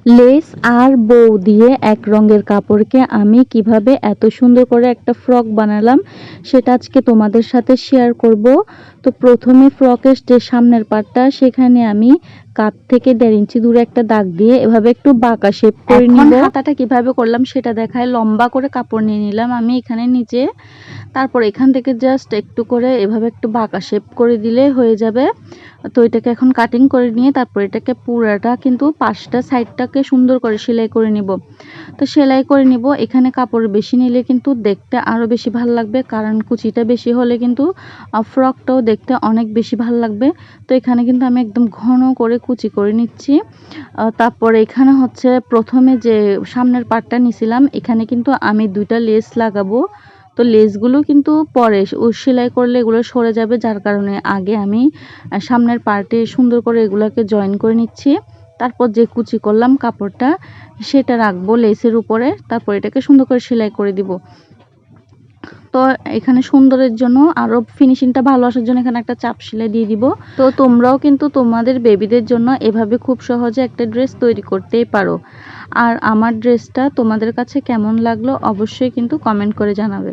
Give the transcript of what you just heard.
Less আর বউ দিয়ে এক রঙের কাপড়কে আমি কিভাবে এত সুন্দর করে একটা ফ্রক বানালাম সেটা আজকে তোমাদের সাথে শেয়ার করব। তো প্রথমে ফ্রকের যে সামনের পার্টটা সেখানে আমি কাপ থেকে 1.5 ইঞ্চি দূরে একটা দাগ দিয়ে এভাবে একটু বাঁকা শেপ করে নিব। হাতাটা কিভাবে করলাম সেটা দেখায়। লম্বা করে কাপড় নিয়ে নিলাম আমি এখানে নিচে, তারপর এখান থেকে জাস্ট একটু করে এভাবে একটু বাঁকা শেপ করে দিলে হয়ে যাবে। তো এটাকে এখন কাটিং করে নিয়ে তারপর এটাকে পুরাটা কিন্তু পাঁচটা সাইডটাকে সুন্দর করে সেলাই করে নিব। তো সেলাই করে নিব। এখানে কাপড় বেশি নিলে কিন্তু দেখতে আরও বেশি ভালো লাগবে, কারণ কুচিটা বেশি হলে কিন্তু ফ্রকটাও দেখতে অনেক বেশি ভালো লাগবে। তো এখানে কিন্তু আমি একদম ঘন করে কুচি করে নিচ্ছি। তারপরে এখানে হচ্ছে প্রথমে যে সামনের পার্টটা নিছিলাম এখানে কিন্তু আমি 2টা লেস লাগাবো। তো লেসগুলো কিন্তু পরে সেলাই করলে এগুলো সরে যাবে, যার কারণে আগে আমি সামনের পার্টে সুন্দর করে এগুলোকে জয়েন করে নিচ্ছি। তারপর যে কুচি করলাম কাপড়টা সেটা রাখবো লেসের উপরে, তারপর এটাকে সুন্দর করে সেলাই করে দিব। তো এখানে সুন্দরের জন্য আরও ফিনিশিংটা ভালো আসার জন্য এখানে একটা চাপ সেলাই দিয়ে দিব। তো তোমরাও কিন্তু তোমাদের বেবিদের জন্য এভাবে খুব সহজে একটা ড্রেস তৈরি করতেই পারো। আর আমার ড্রেসটা তোমাদের কাছে কেমন লাগলো অবশ্যই কিন্তু কমেন্ট করে জানাবে।